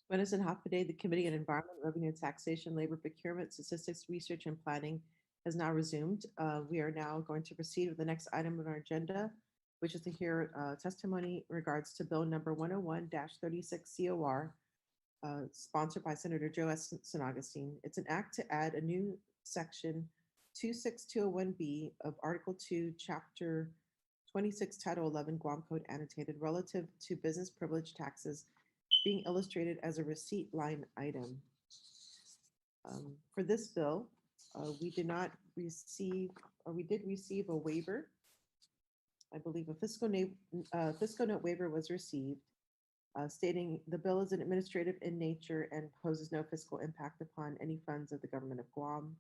Buenos half a day, the Committee on Environment, Revenue and Taxation, Labor Procurement, Statistics, Research and Planning has now resumed. We are now going to proceed with the next item on our agenda, which is to hear testimony in regards to Bill number 101-36 COR, sponsored by Senator Joe S. Agustin. It's an act to add a new section 26201B of Article 2, Chapter 26, Title 11, Guam Code Annotated, relative to business privilege taxes, being illustrated as a receipt line item. For this bill, we did not receive, or we did receive a waiver. I believe a fiscal note waiver was received, stating the bill is administrative in nature and poses no fiscal impact upon any funds of the government of Guam.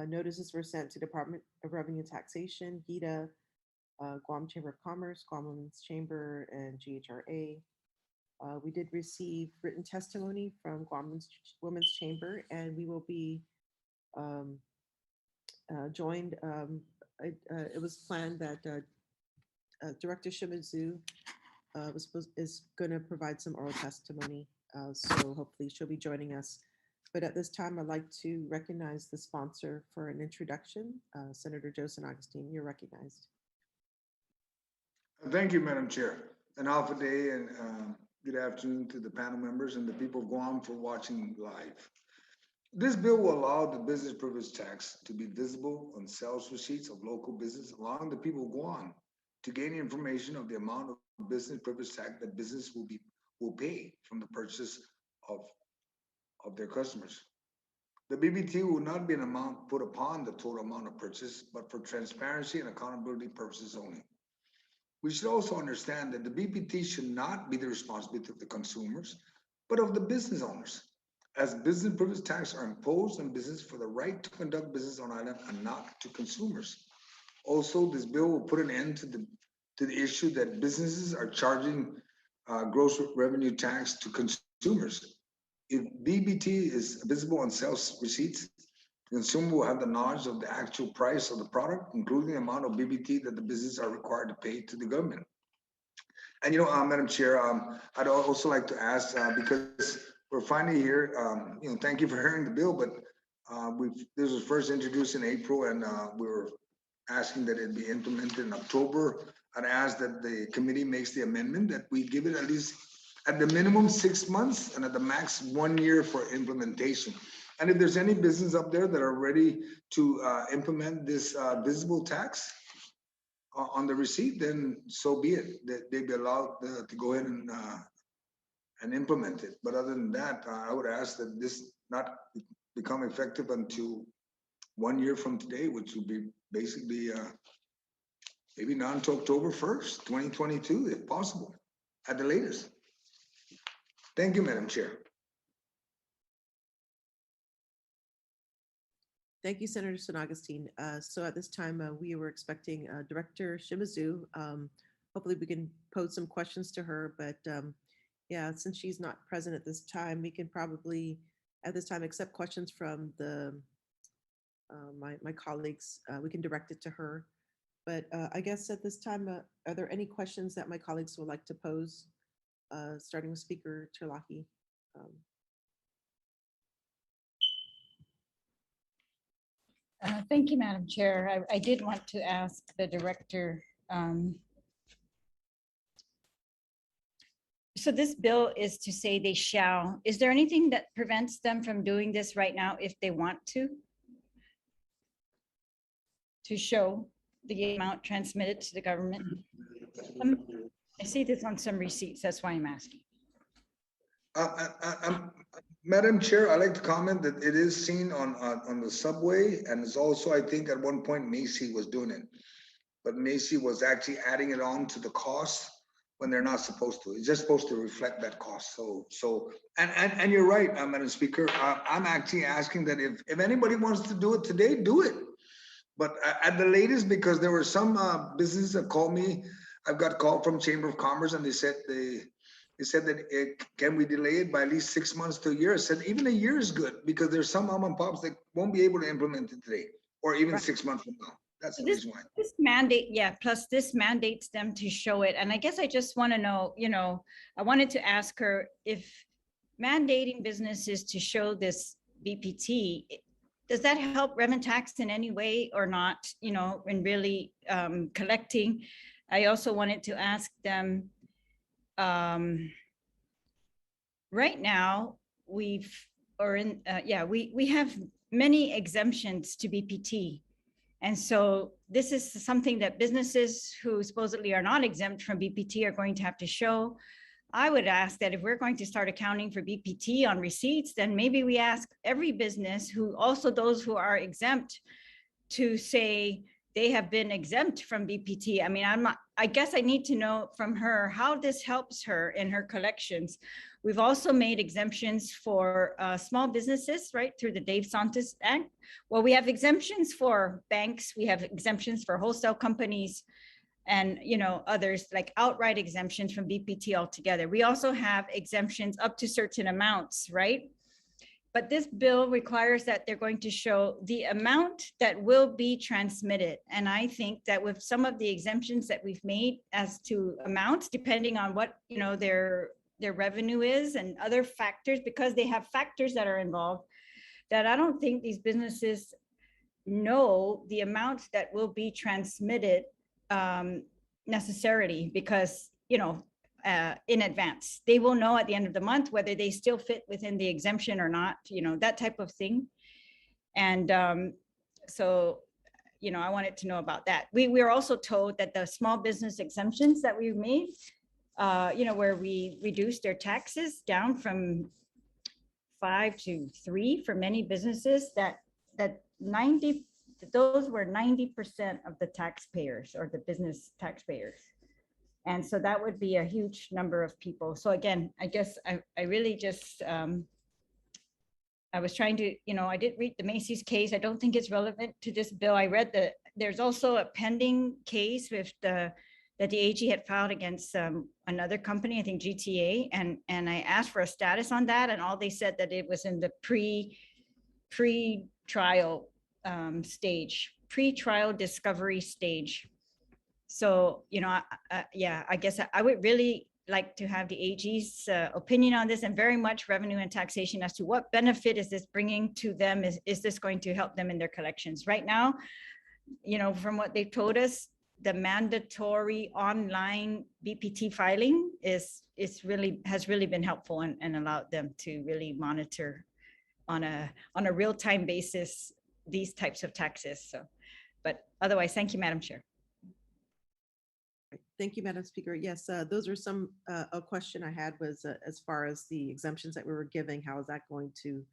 Notices were sent to Department of Revenue and Taxation, GITA, Guam Chamber of Commerce, Guam Women's Chamber, and GHRA. We did receive written testimony from Guam Women's Chamber, and we will be joined. It was planned that Director Shimizu is going to provide some oral testimony, so hopefully she'll be joining us. But at this time, I'd like to recognize the sponsor for an introduction. Senator Joe Agustin, you're recognized. Thank you, Madam Chair. An alpha day and good afternoon to the panel members and the people of Guam for watching live. This bill will allow the business privilege tax to be visible on sales receipts of local business, allowing the people of Guam to gain information of the amount of business privilege tax that business will pay from the purchase of their customers. The BBT will not be an amount put upon the total amount of purchase, but for transparency and accountability purposes only. We should also understand that the BPT should not be the responsibility of the consumers, but of the business owners, as business privilege tax are imposed on business for the right to conduct business on island and not to consumers. Also, this bill will put an end to the issue that businesses are charging gross revenue tax to consumers. If BBT is visible on sales receipts, the consumer will have the knowledge of the actual price of the product, including the amount of BBT that the business are required to pay to the government. And Madam Chair, I'd also like to ask, because we're finally here, thank you for hearing the bill, but this was first introduced in April, and we were asking that it be implemented in October. I'd ask that the committee makes the amendment that we give it at least at the minimum 6 months and at the max 1 year for implementation. And if there's any business up there that are ready to implement this visible tax on the receipt, then so be it. That they'd be allowed to go ahead and implement it. But other than that, I would ask that this not become effective until 1 year from today, which would be basically maybe not until October 1st, 2022, if possible, at the latest. Thank you, Madam Chair. Thank you, Senator Agustin. So at this time, we were expecting Director Shimizu. Hopefully we can pose some questions to her, but yeah, since she's not present at this time, we can probably at this time accept questions from the my colleagues. We can direct it to her. But I guess at this time, are there any questions that my colleagues would like to pose, starting with Speaker Terlahi? Thank you, Madam Chair. I did want to ask the director. So this bill is to say they shall. Is there anything that prevents them from doing this right now if they want to show the amount transmitted to the government? I see this on some receipts. That's why I'm asking. Madam Chair, I'd like to comment that it is seen on the subway, and it's also, I think at one point Macy was doing it, but Macy was actually adding it on to the cost when they're not supposed to. It's just supposed to reflect that cost. And you're right, Madam Speaker. I'm actually asking that if anybody wants to do it today, do it. But at the latest, because there were some businesses that called me. I've got a call from Chamber of Commerce, and they said that can we delay it by at least 6 months to a year? I said even a year is good, because there's some mom and pops that won't be able to implement it today or even Right. 6 months from now. That's So the reason why. This mandate, yeah, plus this mandates them to show it. And I guess I just want to know, I wanted to ask her if mandating businesses to show this BPT, does that help revenue tax in any way or not, you know, in really collecting? I also wanted to ask them, right now, we have many exemptions to BPT. And so this is something that businesses who supposedly are not exempt from BPT are going to have to show. I would ask that if we're going to start accounting for BPT on receipts, then maybe we ask every business who, also those who are exempt, to say they have been exempt from BPT. I mean, I guess I need to know from her how this helps her in her collections. We've also made exemptions for small businesses, right, through the Dave Santos Act. Well, we have exemptions for banks, we have exemptions for wholesale companies, and, you know, others, like outright exemptions from BPT altogether. We also have exemptions up to certain amounts, right? But this bill requires that they're going to show the amount that will be transmitted. And I think that with some of the exemptions that we've made as to amounts, depending on what, you know, their revenue is and other factors, because they have factors that are involved, that I don't think these businesses know the amount that will be transmitted necessarily, because, you know, in advance. They will know at the end of the month whether they still fit within the exemption or not, you know, that type of thing. And so, you know, I wanted to know about that. We were also told that the small business exemptions that we've made, you know, where we reduced their taxes down from 5 to 3 for many businesses, that those were 90% of the taxpayers, or the business taxpayers. And so that would be a huge number of people. So again, I guess I really just, I was trying to, you know, I did read the Macy's case. I don't think it's relevant to this bill. I read that there's also a pending case with that the AG had filed against another company, I think GTA, and I asked for a status on that, and all they said that it was in the pre-trial stage, pre-trial discovery stage. So, you know, yeah, I guess I would really like to have the AG's opinion on this, and very much revenue and taxation as to what benefit is this bringing to them? Is this going to help them in their collections? Right now, you know, from what they've told us, the mandatory online BPT filing has really been helpful and allowed them to really monitor on a real-time basis these types of taxes. So, but otherwise, thank you, Madam Chair. Thank you, Madam Speaker. Yes, those are some, a question I had was as far as the exemptions that we were giving, how is that going to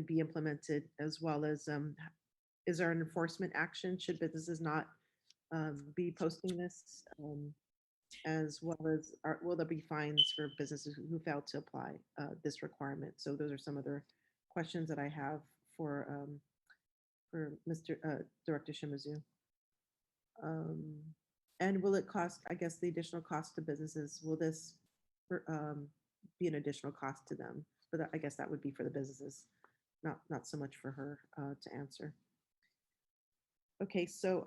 be implemented, as well as is there an enforcement action should businesses not be posting this, as well as will there be fines for businesses who fail to apply this requirement? So those are some of the questions that I have for Mr. Director Shimizu. And will it cost, I guess, the additional cost to businesses, will this be an additional cost to them? But I guess that would be for the businesses, not so much for her to answer. Okay, so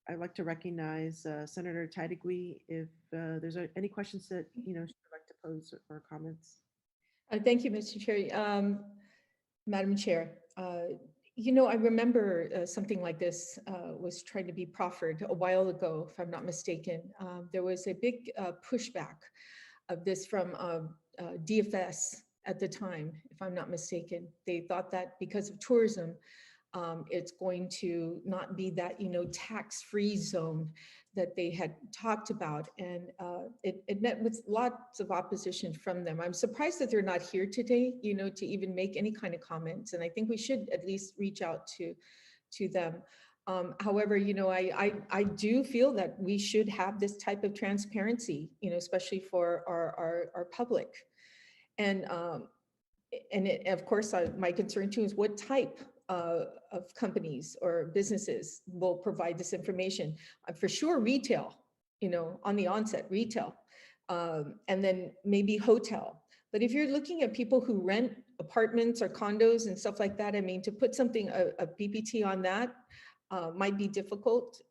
I'd like to recognize Senator Taitague if there's any questions that, you know, she'd like to pose or comments. Thank you, Mr. Chair. Madam Chair, you know, I remember something like this was trying to be proffered a while ago, if I'm not mistaken. There was a big pushback of this from DFS at the time, if I'm not mistaken. They thought that because of tourism, it's going to not be that, you know, tax-free zone that they had talked about. And it met with lots of opposition from them. I'm surprised that they're not here today, you know, to even make any kind of comments. And I think we should at least reach out to them. However, you know, I do feel that we should have this type of transparency, you know, especially for our public. And of course, my concern too is what type of companies or businesses will provide this information. For sure, retail, you know, on the onset, retail, and then maybe hotel. But if you're looking at people who rent apartments or condos and stuff like that, I mean, to put something, a PPT on that might be difficult.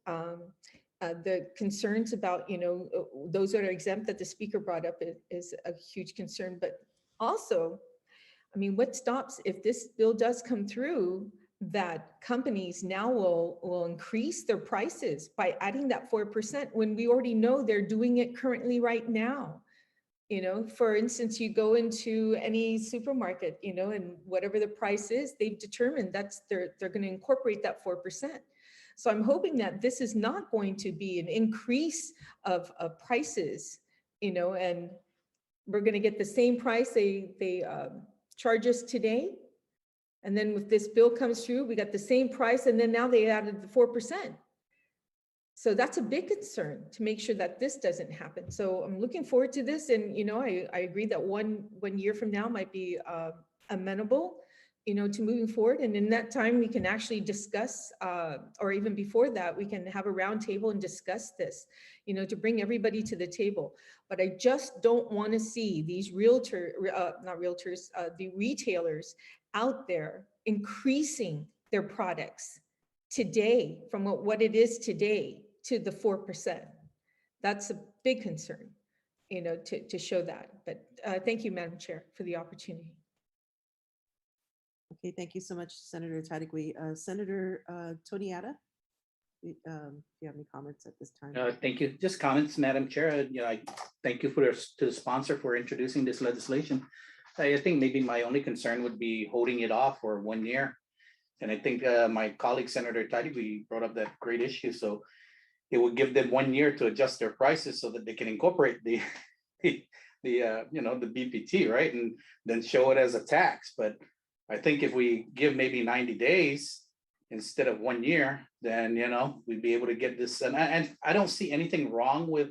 The concerns about, you know, those that are exempt that the speaker brought up is a huge concern, but Also, I mean, what stops if this bill does come through, that companies now will increase their prices by adding that 4% when we already know they're doing it currently right now? You know, for instance, you go into any supermarket, you know, and whatever the price is, they've determined they're going to incorporate that 4%. So I'm hoping that this is not going to be an increase of prices, you know, and we're going to get the same price they charge us today. And then if this bill comes through, we got the same price, and then now they added the 4%. So that's a big concern, to make sure that this doesn't happen. So I'm looking forward to this. And, you know, I agree that one year from now might be amenable, you know, to moving forward. And in that time, we can actually discuss, or even before that, we can have a round table and discuss this, you know, to bring everybody to the table. But I just don't want to see these the retailers out there increasing their products today from what it is today to the 4%. That's a big concern, you know, to show that. But thank you, Madam Chair, for the opportunity. Okay, thank you so much, Senator Taitague. Senator Toniata, do you have any comments at this time? Thank you. Just comments, Madam Chair. You know, I thank you to the sponsor for introducing this legislation. I think maybe my only concern would be holding it off for 1 year. And I think my colleague, Senator Taitague, brought up that great issue. So it would give them 1 year to adjust their prices so that they can incorporate the you know, the BPT, right? And then show it as a tax. But I think if we give maybe 90 days instead of 1 year, then, you know, we'd be able to get this. And I don't see anything wrong with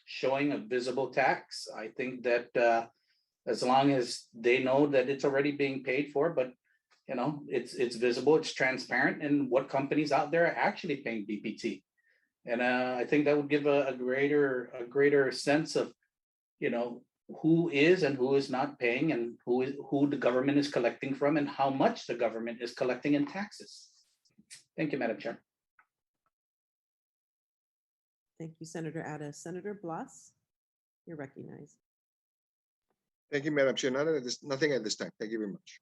showing a visible tax. I think that as long as they know that it's already being paid for, but you know, it's visible, it's transparent, and what companies out there are actually paying BPT. And I think that would give a greater sense of, you know, who is and who is not paying, and who the government is collecting from, and how much the government is collecting in taxes. Thank you, Madam Chair. Thank you, Senator Ada. Senator Blas, you're recognized. Thank you, Madam Chair. Nothing at this time. Thank you very much.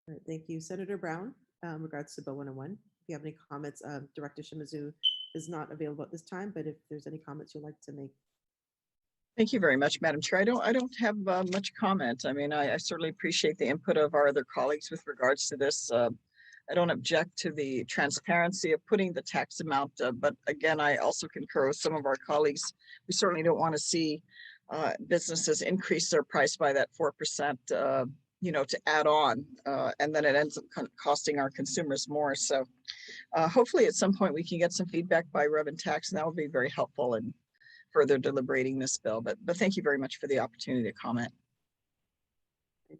All right, thank you, Senator Brown. Regards to Bill 101, if you have any comments, Director Shimizu is not available at this time, but if there's any comments you'd like to make. Thank you very much, Madam Chair. I don't have much comment. I mean, I certainly appreciate the input of our other colleagues with regards to this. I don't object to the transparency of putting the tax amount, but again, I also concur with some of our colleagues. We certainly don't want to see businesses increase their price by that 4%, you know, to add on, and then it ends up costing our consumers more. So hopefully at some point we can get some feedback by Rev and Tax, and that would be very helpful in further deliberating this bill. But thank you very much for the opportunity to comment.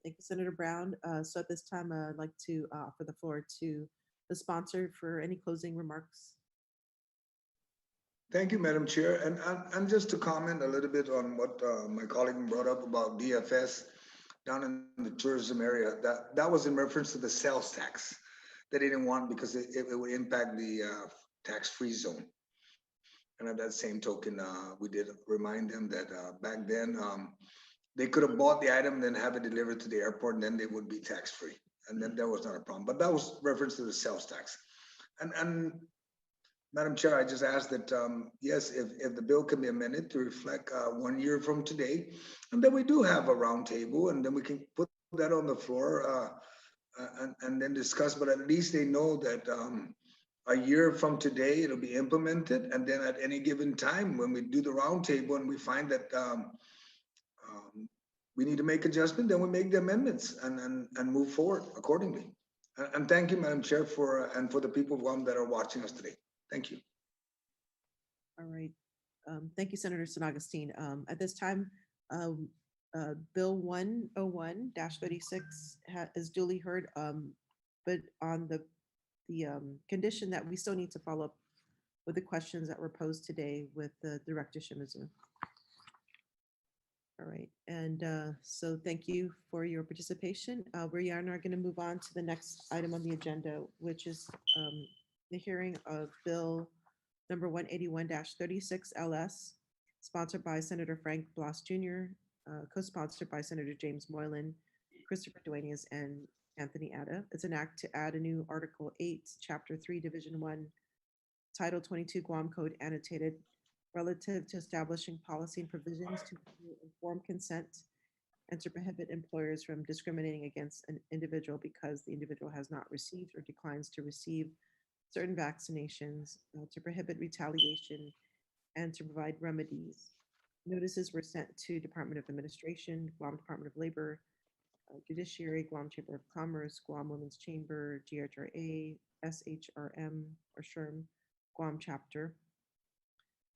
Thank you, Senator Brown. So at this time, I'd like to offer the floor to the sponsor for any closing remarks. Thank you, Madam Chair. And just to comment a little bit on what my colleague brought up about DFS down in the tourism area, that was in reference to the sales tax that they didn't want because it would impact the tax-free zone. And at that same token, we did remind them that back then, they could have bought the item, then have it delivered to the airport, and then they would be tax-free. And then that was not a problem. But that was reference to the sales tax. And Madam Chair, I just ask that, yes, if the bill can be amended to reflect 1 year from today, and then we do have a roundtable, and then we can put that on the floor and then discuss, but at least they know that a year from today, it'll be implemented. And then at any given time, when we do the roundtable and we find that we need to make adjustment, then we make the amendments and move forward accordingly. And thank you, Madam Chair, for the people of Guam that are watching us today. Thank you. All right. Thank you, Senator San Agustin. At this time, Bill 101-36 is duly heard, but on the condition that we still need to follow up with the questions that were posed today with Director Shimizu. All right, and so thank you for your participation. We are now going to move on to the next item on the agenda, which is the hearing of Bill number 181-36 LS, sponsored by Senator Frank Blas Jr., co-sponsored by Senator James Moylan, Christopher Dueñas, and Anthony Ada. It's an act to add a new Article 8, Chapter 3, Division 1, Title 22 Guam Code annotated relative to establishing policy and provisions to inform consent and to prohibit employers from discriminating against an individual because the individual has not received or declines to receive certain vaccinations, to prohibit retaliation, and to provide remedies. Notices were sent to Department of Administration, Guam Department of Labor, Judiciary, Guam Chamber of Commerce, Guam Women's Chamber, GHRA, SHRM, or SHRM, Guam Chapter.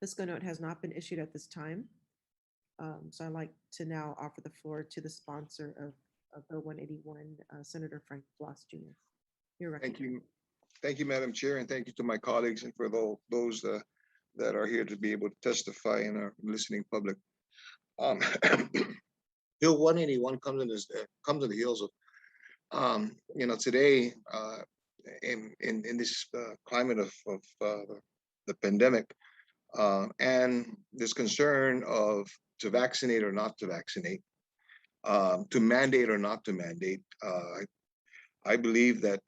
Fiscal note has not been issued at this time. So I'd like to now offer the floor to the sponsor of Bill 181, Senator Frank Blas Jr. You're Thank recognized. you. Thank you, Madam Chair, and thank you to my colleagues and for those that are here to be able to testify in our listening public. Bill 181 comes on the heels of, today in this climate of the pandemic and this concern of to vaccinate or not to vaccinate, to mandate or not to mandate. I believe that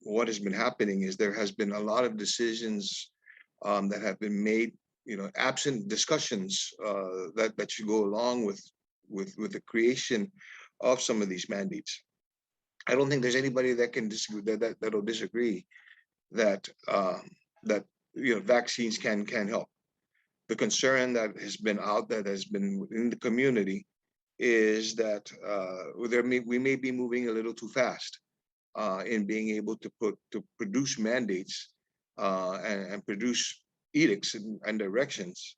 what has been happening is there has been a lot of decisions that have been made, absent discussions that should go along with the creation of some of these mandates. I don't think there's anybody that can disagree that'll disagree that vaccines can help. The concern that has been out there, that has been in the community, is that we may be moving a little too fast in being able to produce mandates and produce edicts and directions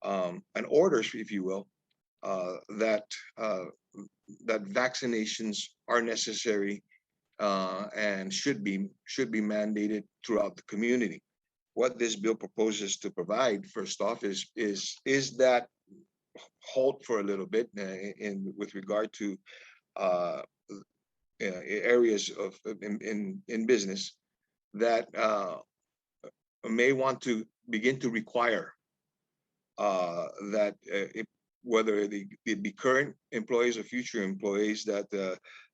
and orders, if you will, that vaccinations are necessary and should be mandated throughout the community. What this bill proposes to provide, first off, is that halt for a little bit with regard to areas in business that may want to begin to require that whether they be current employees or future employees that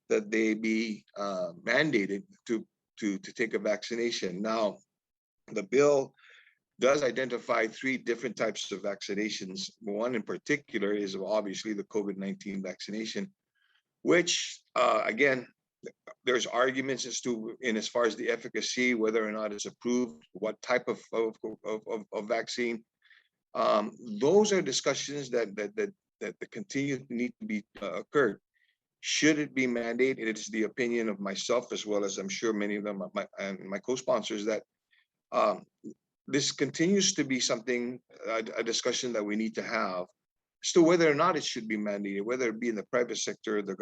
they be mandated to take a vaccination. Now, the bill does identify 3 different types of vaccinations. One in particular is obviously the COVID-19 vaccination, which again, there's arguments as far as the efficacy, whether or not it's approved, what type of vaccine. Those are discussions that continue to need to be occurred. Should it be mandated? It is the opinion of myself, as well as I'm sure many of them, my co-sponsors, that this continues to be something, a discussion that we need to have as to whether or not it should be mandated, whether it be in the private sector or the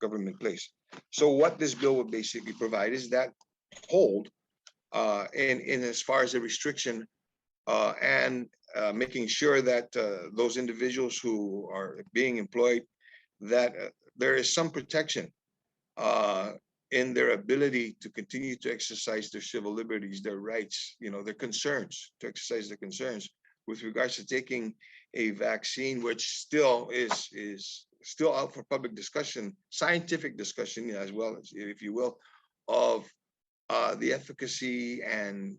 government place. So what this bill would basically provide is that hold in as far as a restriction and making sure that those individuals who are being employed, that there is some protection in their ability to continue to exercise their civil liberties, their rights, their concerns, to exercise their concerns with regards to taking a vaccine, which still is still out for public discussion, scientific discussion, as well as, if you will, of the efficacy and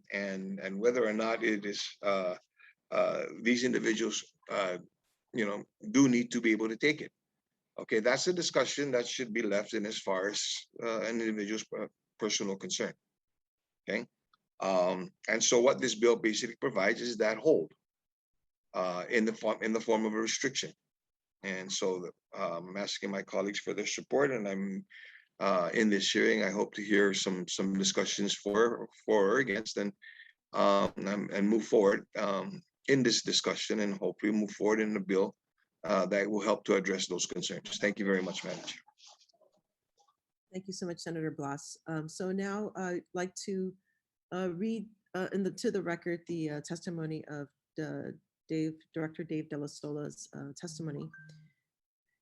whether or not it is these individuals, do need to be able to take it. Okay, that's a discussion that should be left in as far as an individual's personal concern. Okay, and so what this bill basically provides is that hold in the form of a restriction. And so I'm asking my colleagues for their support, and I'm in this hearing. I hope to hear some discussions for or against, and move forward in this discussion, and hopefully move forward in the bill that will help to address those concerns. Thank you very much, Madam Chair. Thank you so much, Senator Blas. So now I'd like to read to the record the testimony of Director Dave De La Sola's testimony.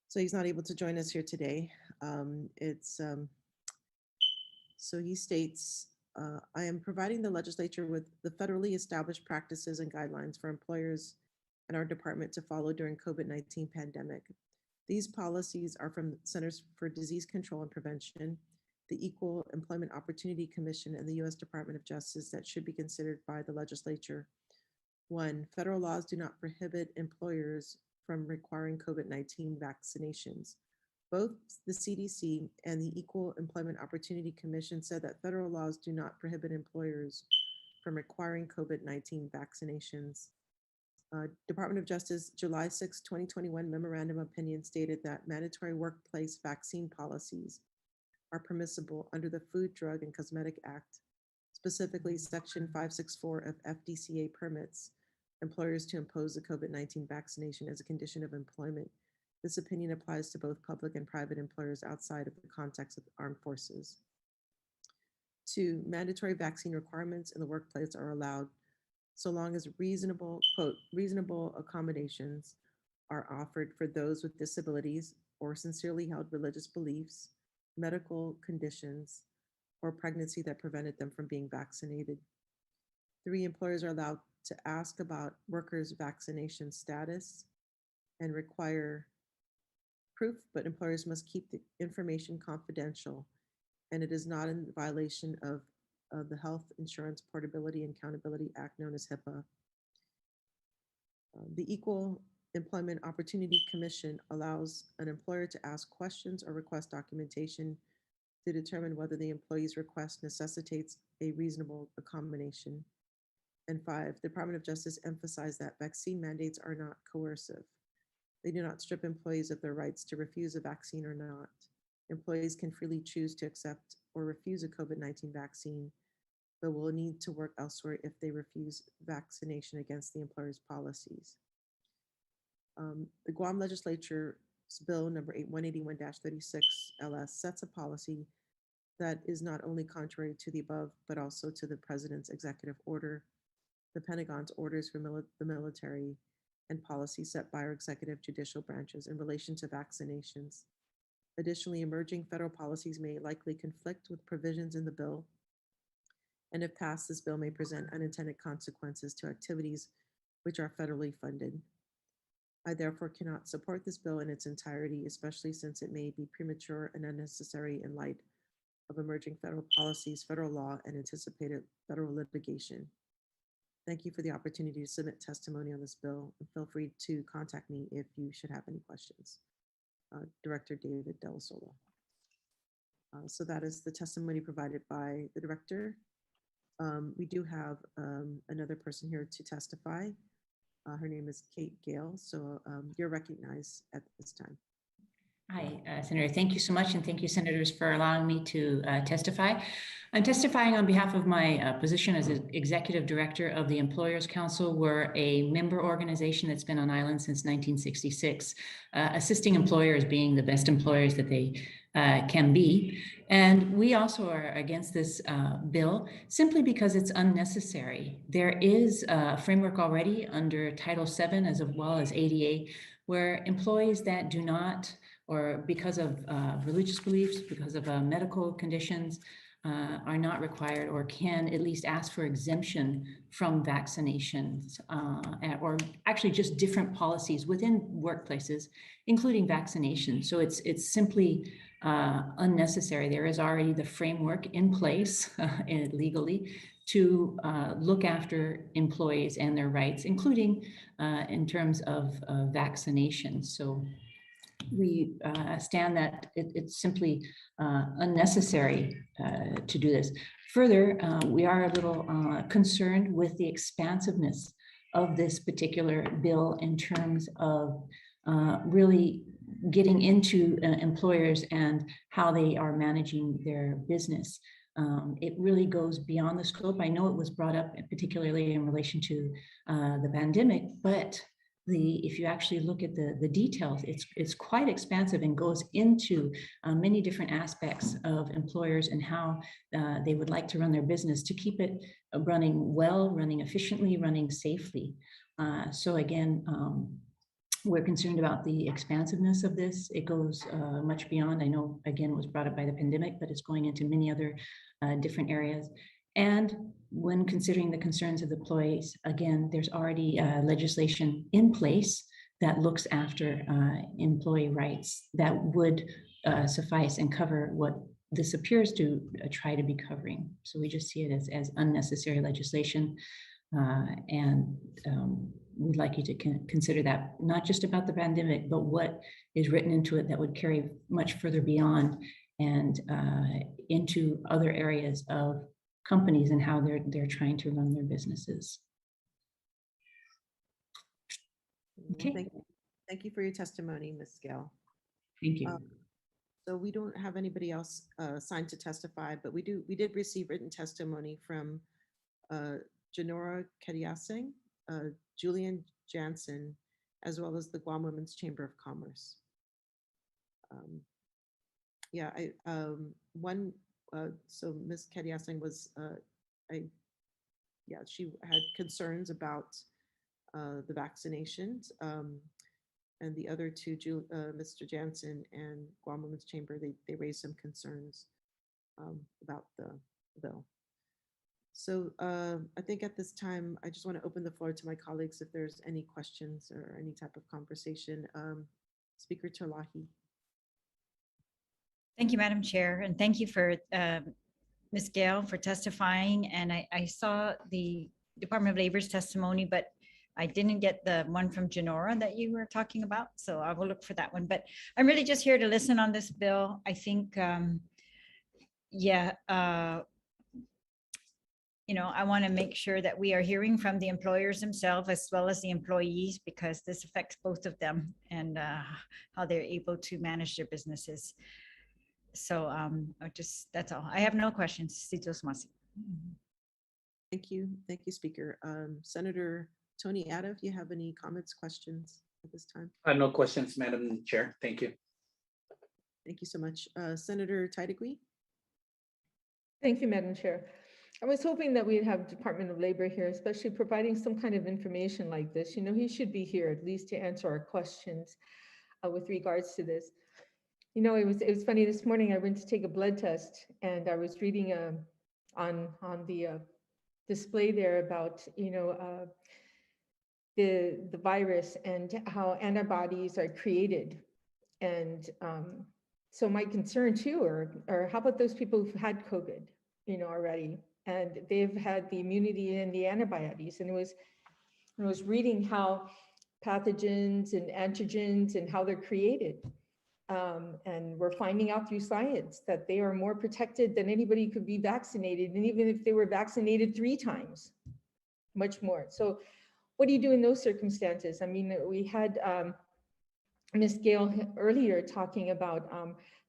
So he's not able to join us here today. So he states, I am providing the legislature with the federally established practices and guidelines for employers and our department to follow during COVID-19 pandemic. These policies are from the Centers for Disease Control and Prevention, the Equal Employment Opportunity Commission, and the U.S. Department of Justice that should be considered by the legislature. 1, federal laws do not prohibit employers from requiring COVID-19 vaccinations. Both the CDC and the Equal Employment Opportunity Commission said that federal laws do not prohibit employers from requiring COVID-19 vaccinations. Department of Justice, July 6, 2021 memorandum opinion stated that mandatory workplace vaccine policies are permissible under the Food, Drug, and Cosmetic Act, specifically Section 564 of FDCA permits employers to impose the COVID-19 vaccination as a condition of employment. This opinion applies to both public and private employers outside of the context of the armed forces. 2, mandatory vaccine requirements in the workplace are allowed so long as reasonable, quote, reasonable accommodations are offered for those with disabilities or sincerely held religious beliefs, medical conditions, or pregnancy that prevented them from being vaccinated. 3, employers are allowed to ask about workers' vaccination status and require proof, but employers must keep the information confidential, and it is not in violation of the Health Insurance Portability and Accountability Act, known as HIPAA. The Equal Employment Opportunity Commission allows an employer to ask questions or request documentation to determine whether the employee's request necessitates a reasonable accommodation. And 5, the Department of Justice emphasized that vaccine mandates are not coercive. They do not strip employees of their rights to refuse a vaccine or not. Employees can freely choose to accept or refuse a COVID-19 vaccine, but will need to work elsewhere if they refuse vaccination against the employer's policies. The Guam Legislature's Bill number 181-36 LS sets a policy that is not only contrary to the above, but also to the President's executive order, the Pentagon's orders for the military, and policies set by our executive judicial branches in relation to vaccinations. Additionally, emerging federal policies may likely conflict with provisions in the bill, and if passed, this bill may present unintended consequences to activities which are federally funded. I therefore cannot support this bill in its entirety, especially since it may be premature and unnecessary in light of emerging federal policies, federal law, and anticipated federal litigation. Thank you for the opportunity to submit testimony on this bill, and feel free to contact me if you should have any questions. Director David Del Sola. So that is the testimony provided by the director. We do have another person here to testify. Her name is Gale, so you're recognized at this time. Hi, Senator. Thank you so much. And thank you, Senators, for allowing me to testify. I'm testifying on behalf of my position as Executive Director of the Employers Council. We're a member organization that's been on island since 1966, assisting employers being the best employers that they can be. And we also are against this bill simply because it's unnecessary. There is a framework already under Title VII as well as ADA, where employees that do not, or because of religious beliefs, because of medical conditions, are not required or can at least ask for exemption from vaccinations, or actually just different policies within workplaces, including vaccinations. So it's simply unnecessary. There is already the framework in place legally to look after employees and their rights, including in terms of vaccination. So we stand that it's simply unnecessary to do this. Further, we are a little concerned with the expansiveness of this particular bill in terms of really getting into employers and how they are managing their business. It really goes beyond the scope. I know it was brought up particularly in relation to the pandemic, but if you actually look at the details, it's quite expansive and goes into many different aspects of employers and how they would like to run their business to keep it running well, running efficiently, running safely. So again, we're concerned about the expansiveness of this. It goes much beyond. I know, again, it was brought up by the pandemic, but it's going into many other different areas. And when considering the concerns of the employees, again, there's already legislation in place that looks after employee rights that would suffice and cover what this appears to try to be covering. So we just see it as unnecessary legislation. We'd like you to consider that, not just about the pandemic, but what is written into it that would carry much further beyond and into other areas of companies and how they're trying to run their businesses. Okay. Thank you for your testimony, Ms. Gale. Thank you. So we don't have anybody else signed to testify, but we did receive written testimony from Janora Kadiasing, Julian Jansen, as well as the Guam Women's Chamber of Commerce. So Ms. Kadiasing was, she had concerns about the vaccinations. And the other two, Mr. Jansen and Guam Women's Chamber, they raised some concerns about the bill. So I think at this time, I just want to open the floor to my colleagues if there's any questions or any type of conversation. Speaker Terlahi. Thank you, Madam Chair, and thank you for Ms. Gale for testifying. And I saw the Department of Labor's testimony, but I didn't get the one from Janora that you were talking about, so I will look for that one. But I'm really just here to listen on this bill. I think, I want to make sure that we are hearing from the employers themselves as well as the employees, because this affects both of them and how they're able to manage their businesses. So that's all. I have no questions. Thank you, Speaker. Senator Tony Adda, if you have any comments, questions at this time? No questions, Madam Chair. Thank you. Thank you so much. Senator Taitague? Thank you, Madam Chair. I was hoping that we'd have Department of Labor here, especially providing some kind of information like this. He should be here at least to answer our questions with regards to this. It was funny, this morning I went to take a blood test and I was reading on the display there about, the virus and how antibodies are created. And so my concern too, are how about those people who've had COVID, already, and they've had the immunity and the antibodies. And I was reading how pathogens and antigens and how they're created. And we're finding out through science that they are more protected than anybody who could be vaccinated. And even if they were vaccinated 3 times, much more. So what do you do in those circumstances? I mean, we had Ms. Gale earlier talking about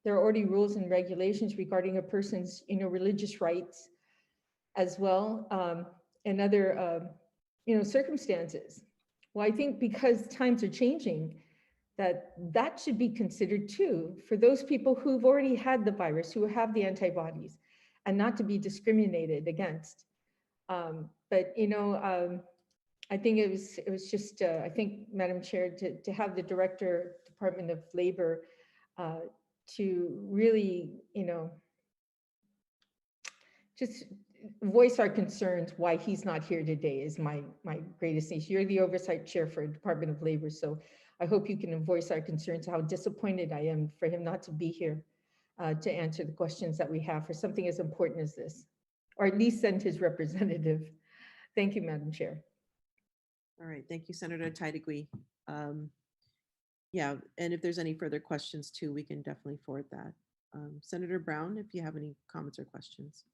there are already rules and regulations regarding a person's, religious rights as well, and other, circumstances. Well, I think because times are changing, that should be considered too for those people who've already had the virus, who have the antibodies, and not to be discriminated against. But I think it was just I think, Madam Chair, to have the Director, Department of Labor, to really just voice our concerns why he's not here today is my greatest issue. You're the Oversight Chair for Department of Labor, so I hope you can voice our concerns, how disappointed I am for him not to be here to answer the questions that we have for something as important as this, or at least send his representative. Thank you, Madam Chair. All right, thank you, Senator Taitague. Yeah, and if there's any further questions too, we can definitely forward that. Senator Brown, if you have any comments or questions.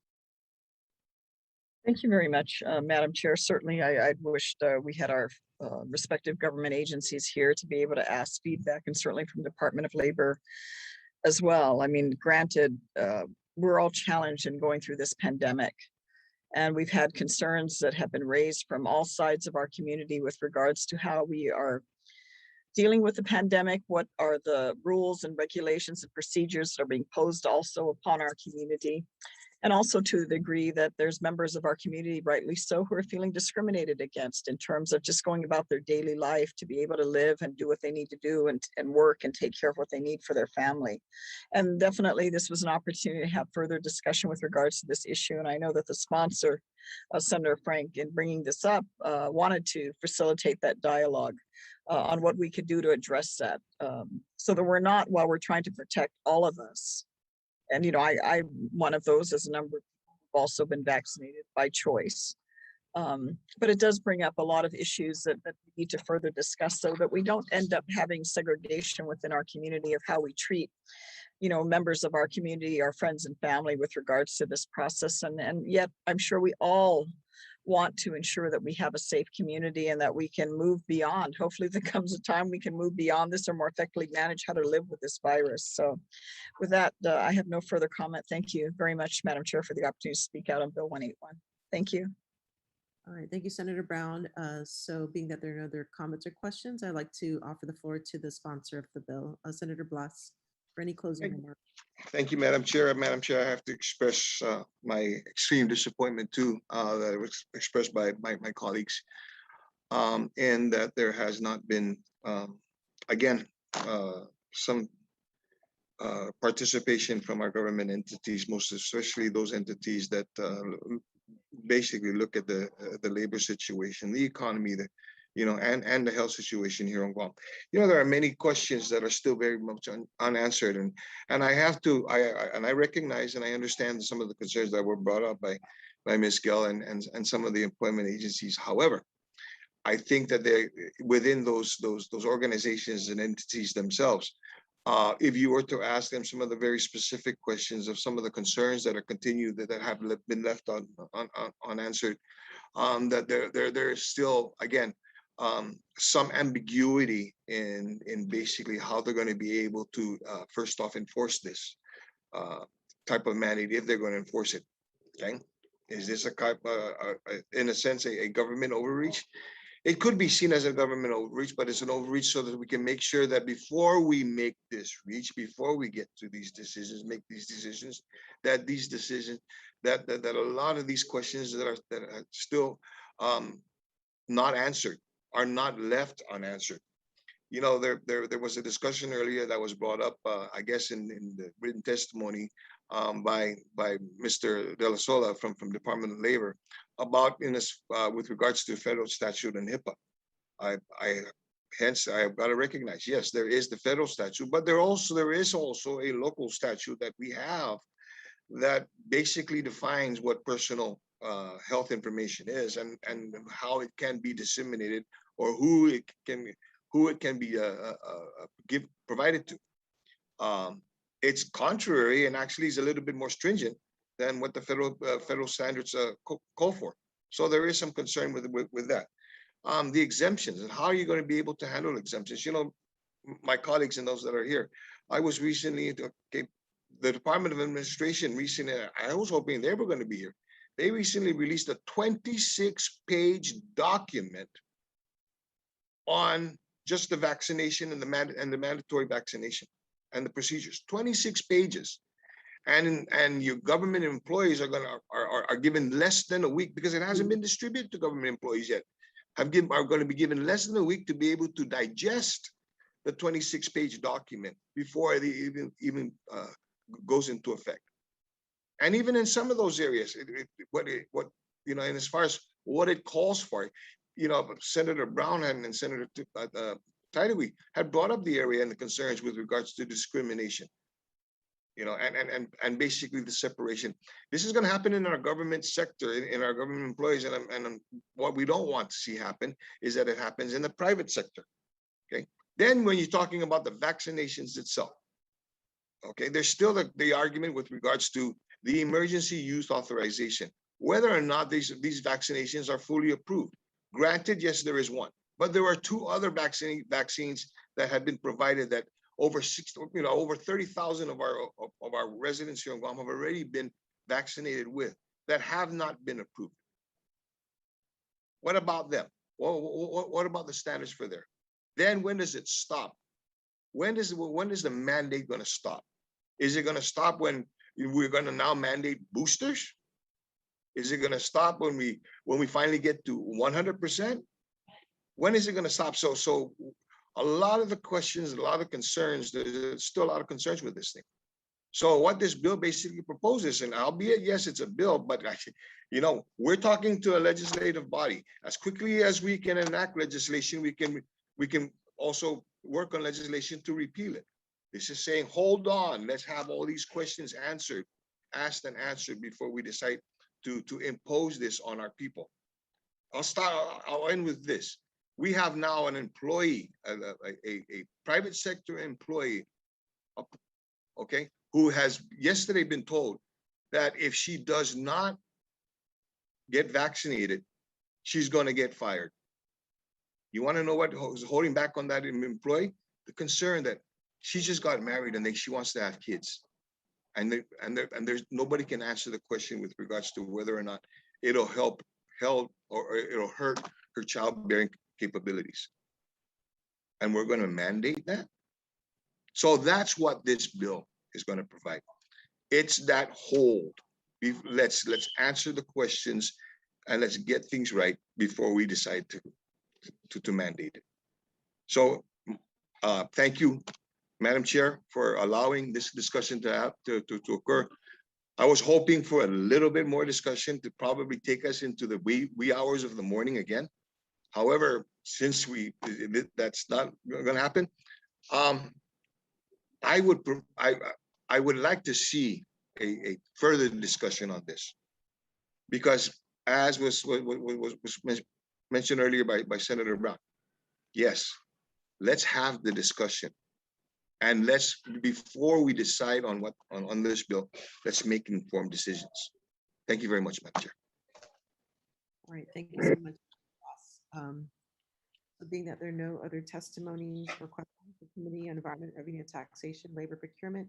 Thank you very much, Madam Chair. Certainly, I'd wished we had our respective government agencies here to be able to ask feedback, and certainly from Department of Labor as well. I mean, granted, we're all challenged in going through this pandemic, and we've had concerns that have been raised from all sides of our community with regards to how we are dealing with the pandemic, what are the rules and regulations and procedures that are being posed also upon our community. And also to the degree that there's members of our community, rightly so, who are feeling discriminated against in terms of just going about their daily life to be able to live and do what they need to do and work and take care of what they need for their family. And definitely this was an opportunity to have further discussion with regards to this issue. And I know that the sponsor, Senator Frank, in bringing this up, wanted to facilitate that dialogue on what we could do to address that, so that we're not, while we're trying to protect all of us. And, you know, I'm one of those, as a number of people who've also been vaccinated by choice. But it does bring up a lot of issues that we need to further discuss so that we don't end up having segregation within our community of how we treat, you know, members of our community, our friends and family with regards to this process. And yet I'm sure we all want to ensure that we have a safe community and that we can move beyond. Hopefully there comes a time we can move beyond this or more effectively manage how to live with this virus. So with that, I have no further comment. Thank you very much, Madam Chair, for the opportunity to speak out on Bill 181. Thank you. All right, thank you, Senator Brown. So being that there are no other comments or questions, I'd like to offer the floor to the sponsor of the bill, Senator Blas, for any closing remarks. Thank you, Madam Chair. Madam Chair, I have to express my extreme disappointment too, that was expressed by my colleagues, and that there has not been, again, some participation from our government entities, most especially those entities that basically look at the labor situation, the economy, and the health situation here on Guam. You know, there are many questions that are still very much unanswered, and I have to, I recognize and I understand some of the concerns that were brought up by Ms. Gale and some of the employment agencies. However, I think that they, within those organizations and entities themselves, if you were to ask them some of the very specific questions of some of the concerns that are continued that have been left unanswered, that there is still, again, some ambiguity in basically how they're going to be able to first off enforce this type of mandate, if they're going to enforce it. Okay, is this in a sense a government overreach? It could be seen as a government overreach, but it's an overreach so that we can make sure that before we make this reach, before we get to these decisions, that these decisions, that a lot of these questions that are still not answered are not left unanswered. You know, there was a discussion earlier that was brought up, I guess, in the written testimony by Mr. De La Sola from Department of Labor about with regards to federal statute and HIPAA. Hence I've got to recognize, yes, there is the federal statute, but there is also a local statute that we have that basically defines what personal health information is and how it can be disseminated, or who it can be provided to. It's contrary and actually is a little bit more stringent than what the federal standards call for. So there is some concern with that. The exemptions, and how are you going to be able to handle exemptions? You know, my colleagues and those that are here, I was recently, the Department of Administration recently, I was hoping they were going to be here. They recently released a 26-page document on just the vaccination and the mandatory vaccination and the procedures. 26 pages, and your government employees are given less than a week, because it hasn't been distributed to government employees yet. Are going to be given less than a week to be able to digest the 26-page document before it even goes into effect. And even in some of those areas, what you know, and as far as what it calls for, you know, Senator Brown and Senator Taitague had brought up the area and the concerns with regards to discrimination, you know, and basically the separation. This is going to happen in our government sector, in our government employees, and what we don't want to see happen is that it happens in the private sector. Okay, then when you're talking about the vaccinations itself, okay, there's still the argument with regards to the emergency use authorization, whether or not these vaccinations are fully approved. Granted, yes, there is one, but there are two other vaccines that have been provided that over 30,000 of our residents here in Guam have already been vaccinated with, that have not been approved. What about them? Well, what about the standards for there? Then when does it stop? When is the mandate going to stop? Is it going to stop when we're gonna now mandate boosters? Is it gonna stop when we finally get to 100%? When is it gonna stop? So a lot of the questions, a lot of concerns, there's still a lot of concerns with this thing. So what this bill basically proposes, and albeit, yes, it's a bill, but actually, you know, we're talking to a legislative body. As quickly as we can enact legislation, we can also work on legislation to repeal it. This is saying, hold on, let's have all these questions asked and answered before we decide to impose this on our people. I'll end with this. We have now an employee, a private sector employee, okay, who has yesterday been told that if she does not get vaccinated, she's going to get fired. You want to know what was holding back on that employee? The concern that she just got married and she wants to have kids. And there's nobody can answer the question with regards to whether or not it'll help or it'll hurt her childbearing capabilities. And we're going to mandate that. So that's what this bill is going to provide. It's that hold. Let's answer the questions and let's get things right before we decide to mandate it. So thank you, Madam Chair, for allowing this discussion to occur. I was hoping for a little bit more discussion to probably take us into the wee hours of the morning again. However, since that's not going to happen, I would like to see a further discussion on this, because as was mentioned earlier by Senator Brown, yes, let's have the discussion, and before we decide on this bill, let's make informed decisions. Thank you very much, Madam Chair. All right, thank you so much, Blas. So being that there are no other testimonies or questions, the Committee on Environment, Revenue, Taxation, Labor, Procurement,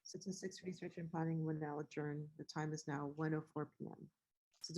Statistics, Research, and Planning will now adjourn. The time is now 1:04 p.m. So,